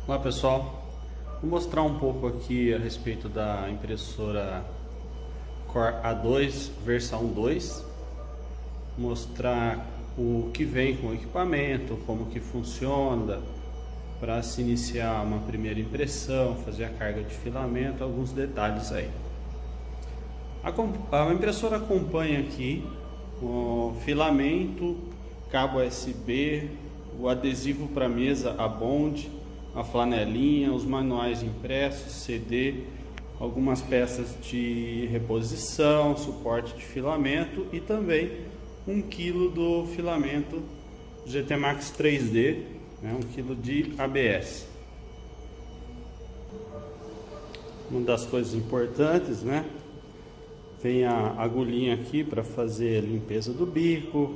Olá pessoal, vou mostrar um pouco aqui a respeito da impressora Core A2 versão 2, mostrar o que vem com o equipamento, como que funciona para se iniciar uma primeira impressão, fazer a carga de filamento, alguns detalhes aí. A impressora acompanha aqui o filamento, cabo USB, o adesivo para mesa, a bonde, a flanelinha, os manuais impressos, CD, algumas peças de reposição, suporte de filamento e também 1 kg do filamento GT Max 3D, 1 kg de ABS. Uma das coisas importantes, vem a agulhinha aqui para fazer a limpeza do bico,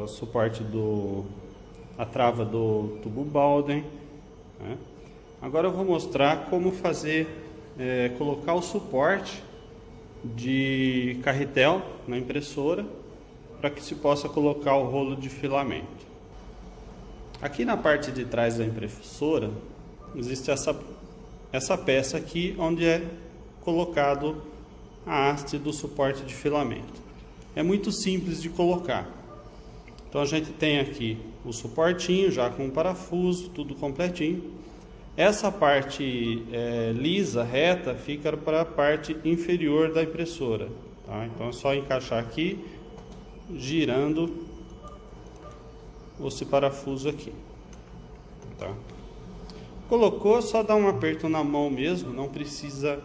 suporte a trava do tubo Bowden. Agora eu vou mostrar como colocar o suporte de carretel na impressora para que se possa colocar o rolo de filamento. Aqui na parte de trás da impressora existe essa peça aqui onde é colocado a haste do suporte de filamento. É muito simples de colocar. Então a gente tem aqui o suportinho já com o parafuso, tudo completinho. Essa parte lisa, reta, fica para a parte inferior da impressora, tá? Então é só encaixar aqui, girando esse parafuso aqui, tá? Colocou, só dá um aperto na mão mesmo, não precisa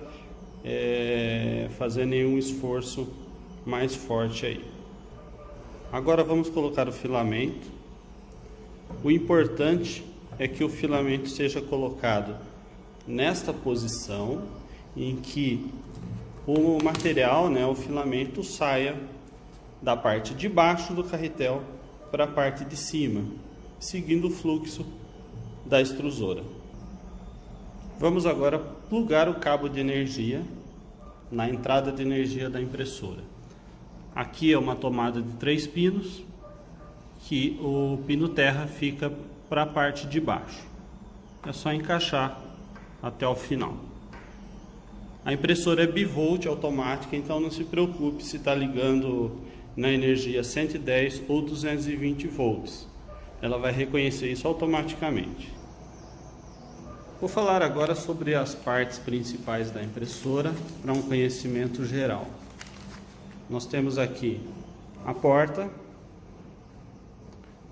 fazer nenhum esforço mais forte aí. Agora vamos colocar o filamento. O importante é que o filamento seja colocado nesta posição em que o material, o filamento, saia da parte de baixo do carretel para a parte de cima, seguindo o fluxo da extrusora. Vamos agora plugar o cabo de energia na entrada de energia da impressora. Aqui é uma tomada de 3 pinos, que o pino terra fica para a parte de baixo. É só encaixar até o final. A impressora é bivolt automática, então não se preocupe se está ligando na energia 110 ou 220 volts. Ela vai reconhecer isso automaticamente. Vou falar agora sobre as partes principais da impressora para um conhecimento geral. Nós temos aqui a porta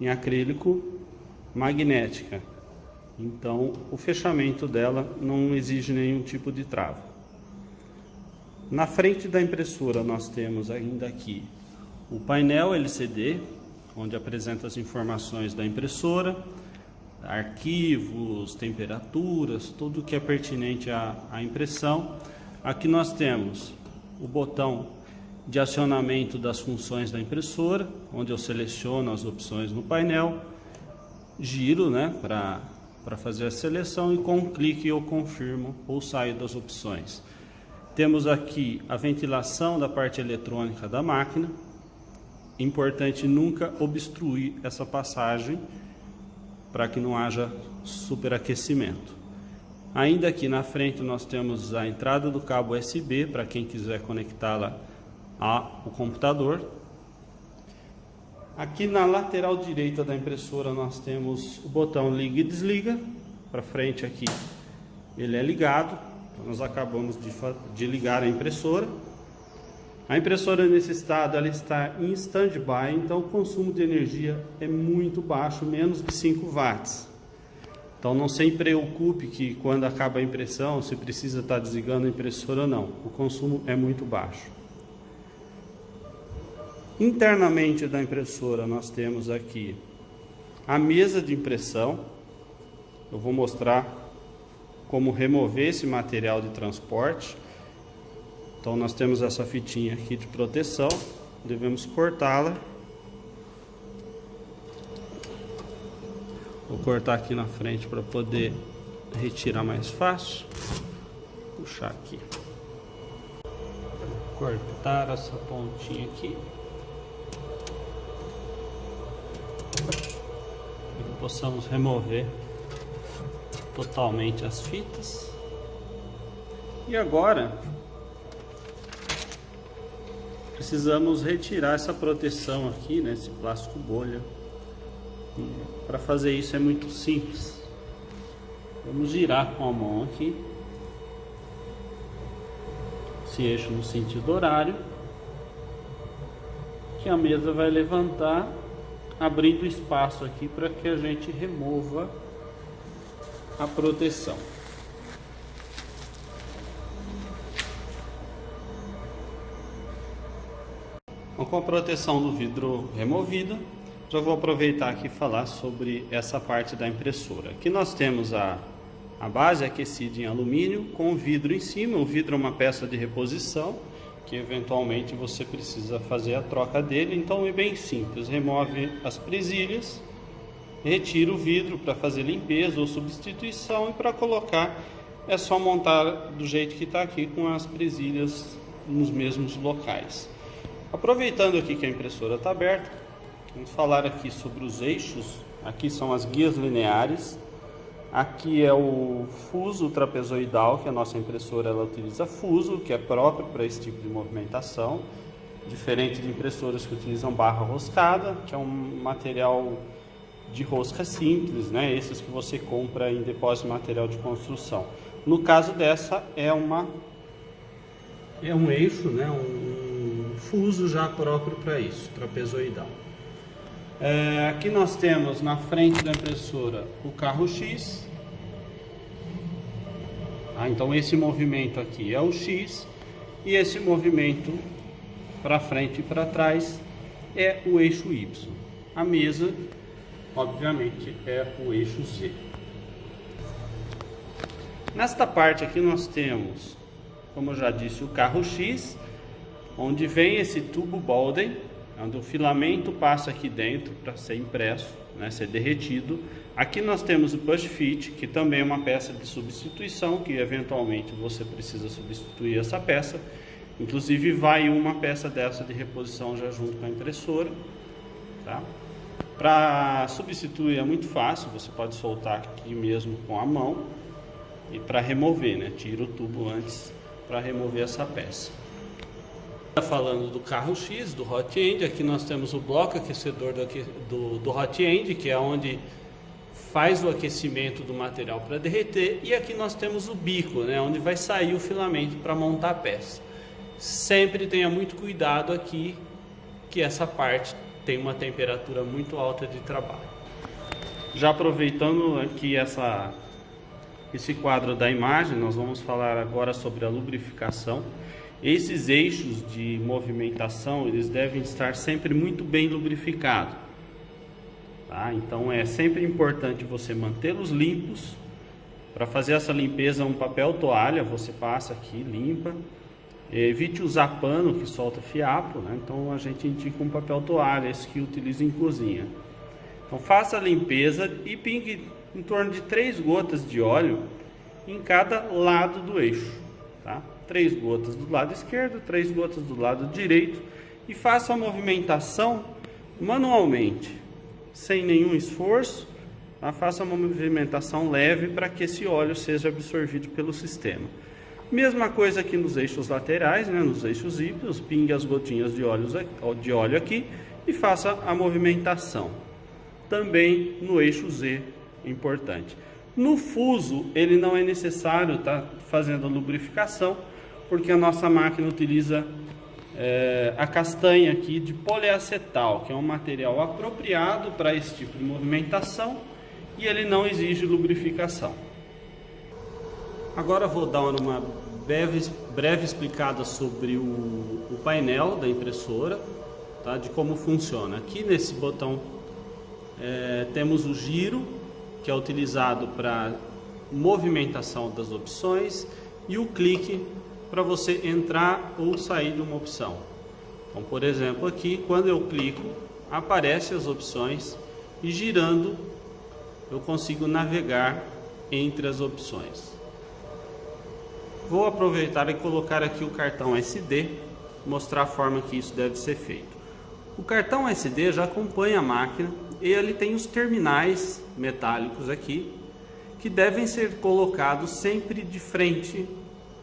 em acrílico magnética, então o fechamento dela não exige nenhum tipo de trava. Na frente da impressora nós temos ainda aqui o painel LCD, onde apresenta as informações da impressora, arquivos, temperaturas, tudo que é pertinente à impressão. Aqui nós temos o botão de acionamento das funções da impressora, onde eu seleciono as opções no painel, giro para fazer a seleção e com um clique eu confirmo ou saio das opções. Temos aqui a ventilação da parte eletrônica da máquina. Importante nunca obstruir essa passagem para que não haja superaquecimento. Ainda aqui na frente nós temos a entrada do cabo USB para quem quiser conectá-la ao computador. Aqui na lateral direita da impressora nós temos o botão liga e desliga. Para frente aqui ele é ligado, então nós acabamos de ligar a impressora. A impressora nesse estado ela está em stand-by, então o consumo de energia é muito baixo, menos de 5 watts. Então não se preocupe que quando acaba a impressão se precisa estar desligando a impressora ou não, o consumo é muito baixo. Internamente da impressora nós temos aqui a mesa de impressão. Eu vou mostrar como remover esse material de transporte. Então nós temos essa fitinha aqui de proteção, devemos cortá-la. Vou cortar aqui na frente para poder retirar mais fácil. Puxar aqui. Cortar essa pontinha aqui. Para que possamos remover totalmente as fitas. E agora precisamos retirar essa proteção aqui, né, esse plástico bolha. Para fazer isso é muito simples. Vamos girar com a mão aqui esse eixo no sentido horário, que a mesa vai levantar, abrindo espaço aqui para que a gente remova a proteção. Então, com a proteção do vidro removida, já vou aproveitar aqui e falar sobre essa parte da impressora. Aqui nós temos a base aquecida em alumínio com o vidro em cima. O vidro é uma peça de reposição que eventualmente você precisa fazer a troca dele, então é bem simples. Remove as presilhas, retira o vidro para fazer limpeza ou substituição, e para colocar é só montar do jeito que está aqui, com as presilhas nos mesmos locais. Aproveitando aqui que a impressora está aberta, vamos falar aqui sobre os eixos. Aqui são as guias lineares. Aqui é o fuso trapezoidal, que a nossa impressora ela utiliza fuso, que é próprio para esse tipo de movimentação, diferente de impressoras que utilizam barra roscada, que é um material de rosca simples, né? Esses que você compra em depósito de material de construção. No caso dessa é um eixo, né? Um fuso já próprio para isso, trapezoidal. Aqui nós temos na frente da impressora o carro X. Então esse movimento aqui é o X, e esse movimento para frente e para trás é o eixo Y. A mesa, obviamente, é o eixo Z. Nesta parte aqui nós temos, como eu já disse, o carro X, onde vem esse tubo Bowden, onde o filamento passa aqui dentro para ser impresso, né, ser derretido. Aqui nós temos o push fit, que também é uma peça de substituição, que eventualmente você precisa substituir essa peça. Inclusive vai uma peça dessa de reposição já junto com a impressora, tá? Para substituir é muito fácil, você pode soltar aqui mesmo com a mão, e para remover, né, tira o tubo antes para remover essa peça. Falando do carro X, do hot end, aqui nós temos o bloco aquecedor do hot end, que é onde faz o aquecimento do material para derreter, e aqui nós temos o bico, né, onde vai sair o filamento para montar a peça. Sempre tenha muito cuidado aqui, que essa parte tem uma temperatura muito alta de trabalho. Já aproveitando aqui esse quadro da imagem, nós vamos falar agora sobre a lubrificação. Esses eixos de movimentação, eles devem estar sempre muito bem lubrificados, tá? Então é sempre importante você mantê-los limpos. Para fazer essa limpeza, um papel toalha, você passa aqui, limpa. Evite usar pano que solta fiapo, né? Então a gente indica um papel toalha, esse que utiliza em cozinha. Então faça a limpeza e pingue em torno de 3 gotas de óleo em cada lado do eixo, tá? 3 gotas do lado esquerdo, 3 gotas do lado direito, e faça a movimentação manualmente, sem nenhum esforço, tá? Faça uma movimentação leve para que esse óleo seja absorvido pelo sistema. Mesma coisa aqui nos eixos laterais, né? Nos eixos híbridos, pingue as gotinhas de óleo aqui e faça a movimentação. Também no eixo Z, importante. No fuso, ele não é necessário estar fazendo a lubrificação, porque a nossa máquina utiliza a castanha aqui de poliacetal, que é um material apropriado para esse tipo de movimentação, e ele não exige lubrificação. Agora vou dar uma breve explicada sobre o painel da impressora, tá? De como funciona. Aqui nesse botão temos o giro, que é utilizado para movimentação das opções, e o clique para você entrar ou sair de uma opção. Então, por exemplo, aqui quando eu clico, aparecem as opções, e girando eu consigo navegar entre as opções. Vou aproveitar e colocar aqui o cartão SD, mostrar a forma que isso deve ser feito. O cartão SD já acompanha a máquina, e ele tem os terminais metálicos aqui, que devem ser colocados sempre de frente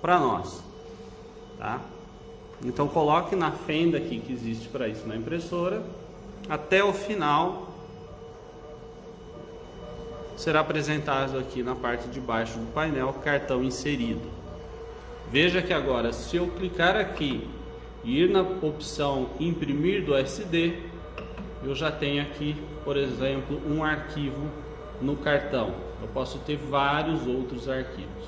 para nós, tá? Então coloque na fenda aqui que existe para isso na impressora, até o final será apresentado aqui na parte de baixo do painel cartão inserido. Veja que agora, se eu clicar aqui e ir na opção imprimir do SD, eu já tenho aqui, por exemplo, um arquivo no cartão. Eu posso ter vários outros arquivos.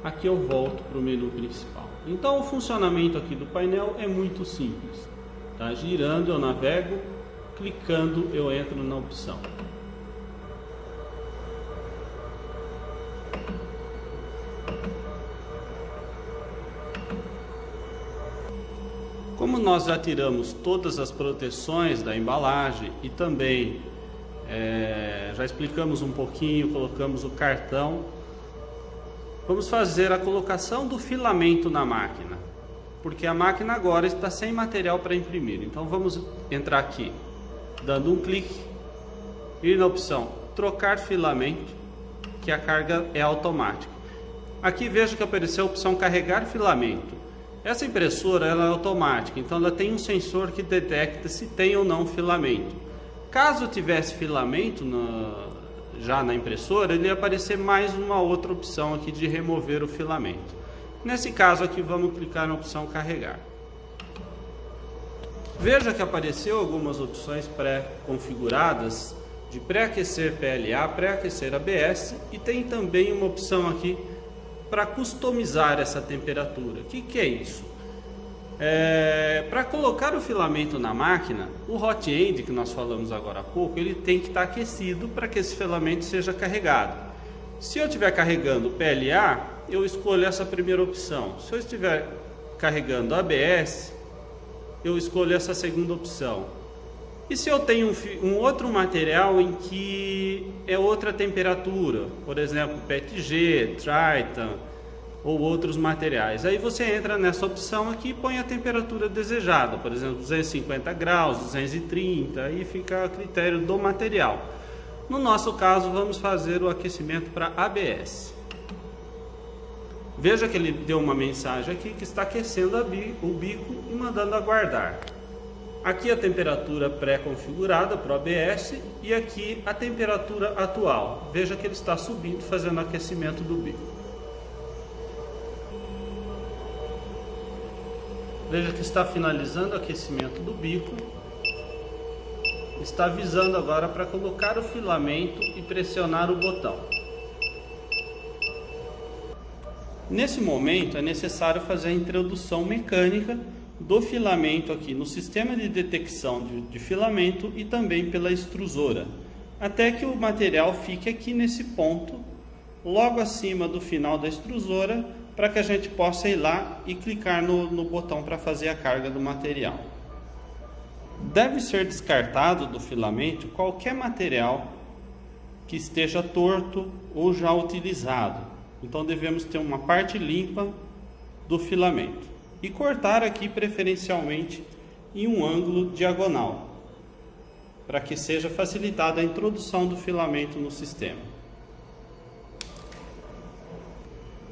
Aqui eu volto para o menu principal. Então o funcionamento aqui do painel é muito simples, tá? Girando eu navego, clicando eu entro na opção. Como nós já tiramos todas as proteções da embalagem e também já explicamos um pouquinho, colocamos o cartão, vamos fazer a colocação do filamento na máquina, porque a máquina agora está sem material para imprimir. Então vamos entrar aqui, dando um clique, ir na opção trocar filamento, que a carga é automática. Aqui veja que apareceu a opção carregar filamento. Essa impressora ela é automática, então ela tem um sensor que detecta se tem ou não filamento. Caso tivesse filamento já na impressora, ele ia aparecer mais uma outra opção aqui de remover o filamento. Nesse caso aqui vamos clicar na opção carregar. Veja que apareceu algumas opções pré-configuradas de pré-aquecer PLA, pré-aquecer ABS, e tem também uma opção aqui para customizar essa temperatura. O que é isso? Para colocar o filamento na máquina, o hot end que nós falamos agora há pouco, ele tem que estar aquecido para que esse filamento seja carregado. Se eu estiver carregando PLA, eu escolho essa primeira opção. Se eu estiver carregando ABS, eu escolho essa segunda opção. E se eu tenho um outro material em que é outra temperatura, por exemplo, PETG, Triton ou outros materiais, aí você entra nessa opção aqui e põe a temperatura desejada, por exemplo, 250 graus, 230, aí fica a critério do material. No nosso caso, vamos fazer o aquecimento para ABS. Veja que ele deu uma mensagem aqui que está aquecendo o bico e mandando aguardar. Aqui a temperatura pré-configurada para o ABS e aqui a temperatura atual. Veja que ele está subindo, fazendo aquecimento do bico. Veja que está finalizando o aquecimento do bico. Está avisando agora para colocar o filamento e pressionar o botão. Nesse momento é necessário fazer a introdução mecânica do filamento aqui no sistema de detecção de filamento e também pela extrusora, até que o material fique aqui nesse ponto, logo acima do final da extrusora, para que a gente possa ir lá e clicar no botão para fazer a carga do material. Deve ser descartado do filamento qualquer material que esteja torto ou já utilizado. Então devemos ter uma parte limpa do filamento e cortar aqui preferencialmente em um ângulo diagonal, para que seja facilitada a introdução do filamento no sistema.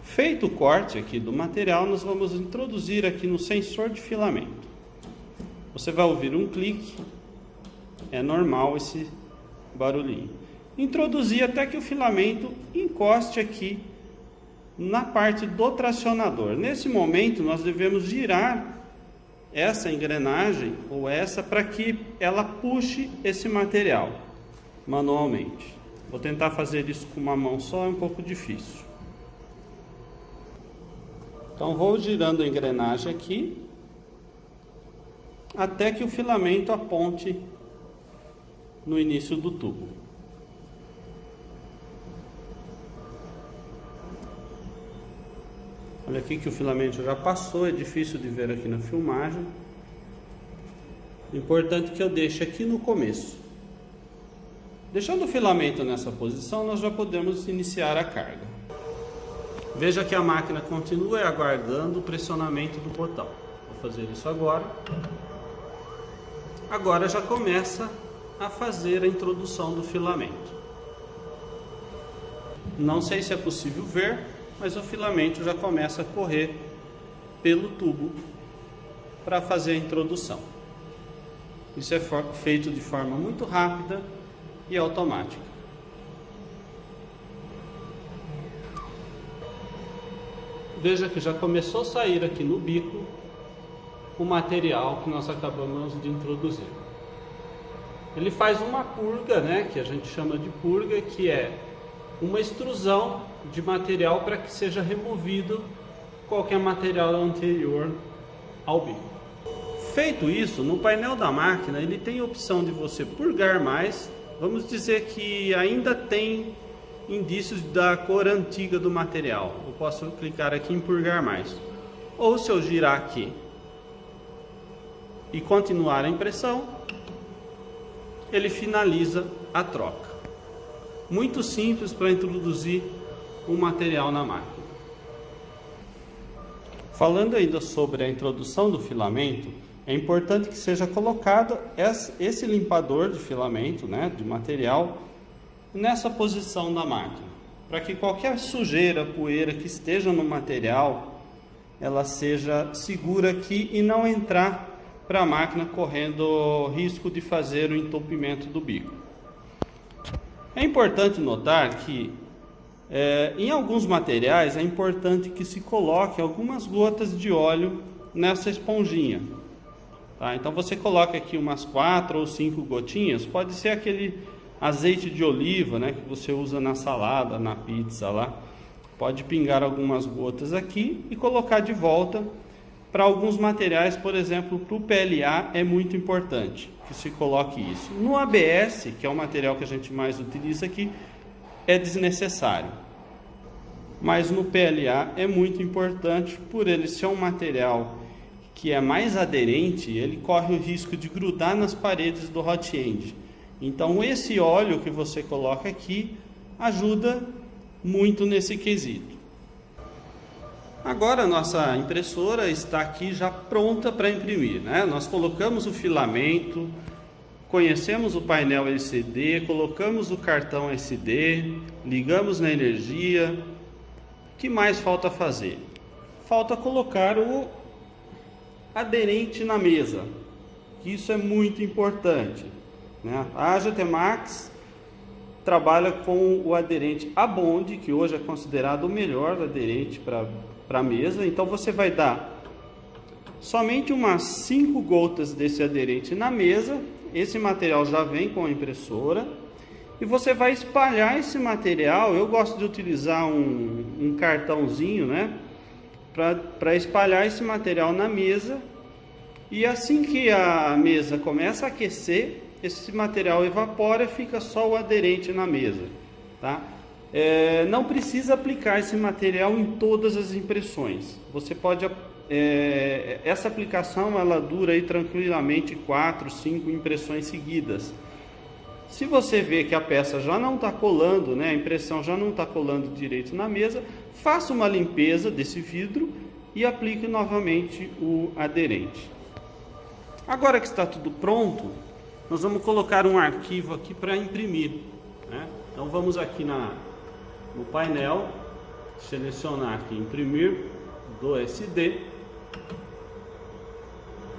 Feito o corte aqui do material, nós vamos introduzir aqui no sensor de filamento. Você vai ouvir um clique, é normal esse barulhinho. Introduzir até que o filamento encoste aqui na parte do tracionador. Nesse momento nós devemos girar essa engrenagem ou essa para que ela puxe esse material manualmente. Vou tentar fazer isso com uma mão só, é um pouco difícil. Então vou girando a engrenagem aqui até que o filamento aponte no início do tubo. Olha aqui que o filamento já passou, é difícil de ver aqui na filmagem. Importante que eu deixe aqui no começo. Deixando o filamento nessa posição, nós já podemos iniciar a carga. Veja que a máquina continua aguardando o pressionamento do botão. Vou fazer isso agora. Agora já começa a fazer a introdução do filamento. Não sei se é possível ver, mas o filamento já começa a correr pelo tubo para fazer a introdução. Isso é feito de forma muito rápida e automática. Veja que já começou a sair aqui no bico o material que nós acabamos de introduzir. Ele faz uma purga, né, que a gente chama de purga, que é uma extrusão de material para que seja removido qualquer material anterior ao bico. Feito isso, no painel da máquina ele tem a opção de você purgar mais. Vamos dizer que ainda tem indícios da cor antiga do material. Eu posso clicar aqui em purgar mais. Ou se eu girar aqui e continuar a impressão, ele finaliza a troca. Muito simples para introduzir o material na máquina. Falando ainda sobre a introdução do filamento, é importante que seja colocado esse limpador de filamento, né, de material, nessa posição da máquina, para que qualquer sujeira, poeira que esteja no material, ela seja segura aqui e não entrar para a máquina correndo risco de fazer o entupimento do bico. É importante notar que em alguns materiais é importante que se coloque algumas gotas de óleo nessa esponjinha. Tá? Então você coloca aqui umas 4 ou 5 gotinhas, pode ser aquele azeite de oliva, né, que você usa na salada, na pizza lá. Pode pingar algumas gotas aqui e colocar de volta. Para alguns materiais, por exemplo, para o PLA é muito importante que se coloque isso. No ABS, que é o material que a gente mais utiliza aqui, é desnecessário. Mas no PLA é muito importante, por ele ser um material que é mais aderente, ele corre o risco de grudar nas paredes do hot end. Então esse óleo que você coloca aqui ajuda muito nesse quesito. Agora a nossa impressora está aqui já pronta para imprimir, né? Nós colocamos o filamento, conhecemos o painel LCD, colocamos o cartão SD, ligamos na energia. O que mais falta fazer? Falta colocar o aderente na mesa. Isso é muito importante, né? A AGT Max trabalha com o aderente Abond, que hoje é considerado o melhor aderente para a mesa. Então você vai dar somente umas 5 gotas desse aderente na mesa. Esse material já vem com a impressora e você vai espalhar esse material. Eu gosto de utilizar um cartãozinho, né, para espalhar esse material na mesa, e assim que a mesa começa a aquecer, esse material evapora e fica só o aderente na mesa, tá? Não precisa aplicar esse material em todas as impressões. Você pode essa aplicação ela dura aí tranquilamente 4, 5 impressões seguidas. Se você vê que a peça já não está colando, né, a impressão já não está colando direito na mesa, faça uma limpeza desse vidro e aplique novamente o aderente. Agora que está tudo pronto, nós vamos colocar um arquivo aqui para imprimir, né? Então vamos aqui no painel, selecionar aqui imprimir do SD,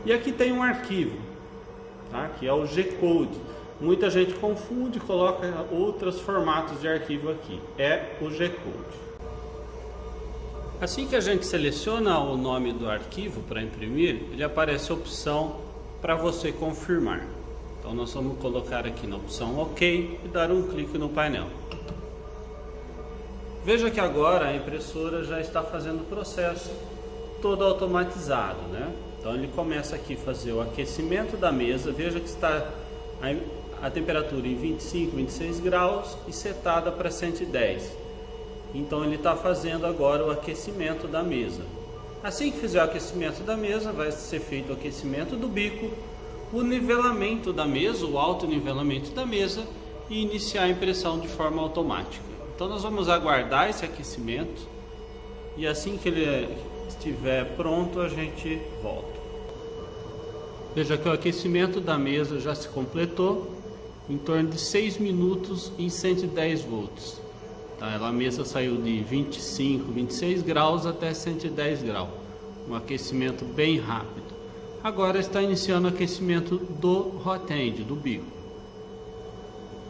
e aqui tem um arquivo, tá? Que é o G-Code. Muita gente confunde, coloca outros formatos de arquivo aqui. É o G-Code. Assim que a gente seleciona o nome do arquivo para imprimir, ele aparece a opção para você confirmar. Então nós vamos colocar aqui na opção OK e dar um clique no painel. Veja que agora a impressora já está fazendo o processo todo automatizado, né? Então ele começa aqui a fazer o aquecimento da mesa. Veja que está a temperatura em 25, 26 graus e setada para 110. Então ele está fazendo agora o aquecimento da mesa. Assim que fizer o aquecimento da mesa, vai ser feito o aquecimento do bico, o nivelamento da mesa, o autonivelamento da mesa, e iniciar a impressão de forma automática. Então nós vamos aguardar esse aquecimento e assim que ele estiver pronto a gente volta. Veja que o aquecimento da mesa já se completou em torno de 6 minutos em 110 volts. Tá? A mesa saiu de 25, 26 graus até 110 graus. Um aquecimento bem rápido. Agora está iniciando o aquecimento do hot end, do bico.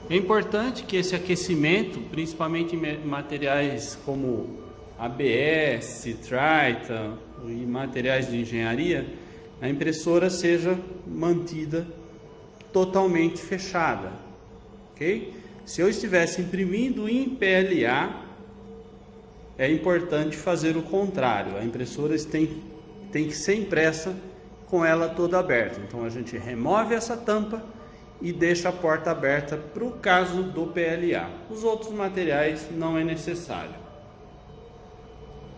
É importante que esse aquecimento, principalmente em materiais como ABS, Triton e materiais de engenharia, a impressora seja mantida totalmente fechada, ok? Se eu estivesse imprimindo em PLA, é importante fazer o contrário. A impressora tem que ser impressa com ela toda aberta. Então a gente remove essa tampa e deixa a porta aberta para o caso do PLA. Os outros materiais não é necessário.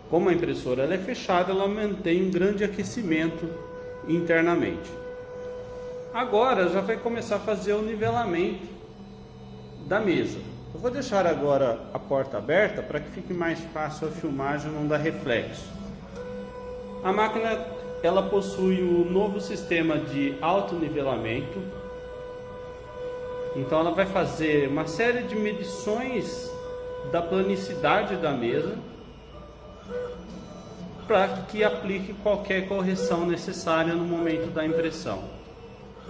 Como a impressora ela é fechada, ela mantém um grande aquecimento internamente. Agora já vai começar a fazer o nivelamento da mesa. Eu vou deixar agora a porta aberta para que fique mais fácil a filmagem, não dar reflexo. A máquina ela possui o novo sistema de autonivelamento. Então ela vai fazer uma série de medições da planicidade da mesa para que aplique qualquer correção necessária no momento da impressão.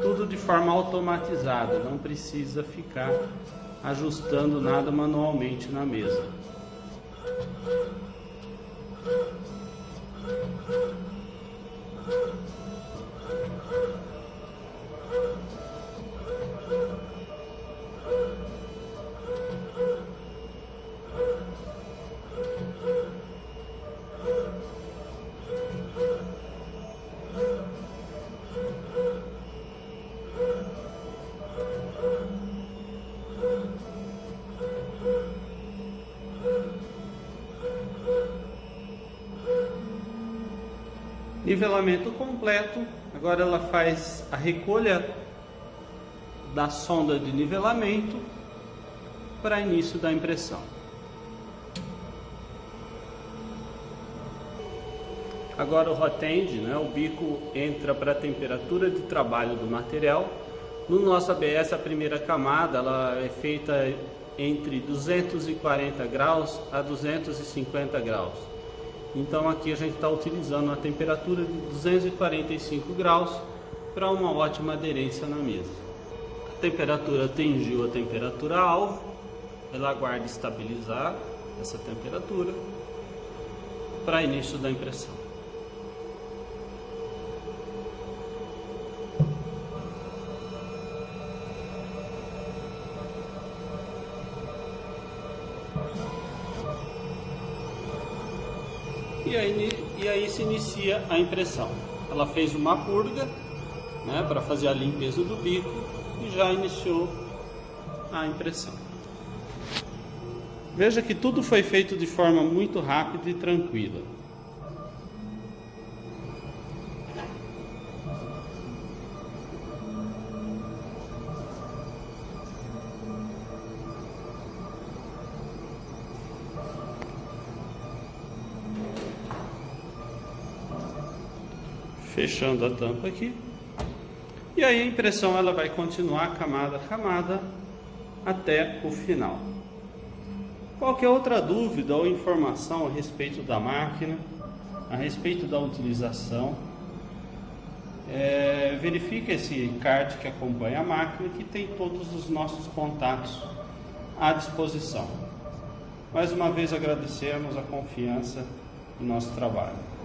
Tudo de forma automatizada, não precisa ficar ajustando nada manualmente na mesa. Nivelamento completo. Agora ela faz a recolha da sonda de nivelamento para início da impressão. Agora o hot end, o bico entra para a temperatura de trabalho do material. No nosso ABS, a primeira camada ela é feita entre 240 graus a 250 graus. Então aqui a gente está utilizando a temperatura de 245 graus para uma ótima aderência na mesa. A temperatura atingiu a temperatura alvo, ela aguarda estabilizar essa temperatura para início da impressão. E aí se inicia a impressão. Ela fez uma purga, para fazer a limpeza do bico e já iniciou a impressão. Veja que tudo foi feito de forma muito rápida e tranquila. Fechando a tampa aqui. E aí a impressão ela vai continuar camada a camada até o final. Qualquer outra dúvida ou informação a respeito da máquina, a respeito da utilização, verifique esse card que acompanha a máquina, que tem todos os nossos contatos à disposição. Mais uma vez agradecemos a confiança no nosso trabalho.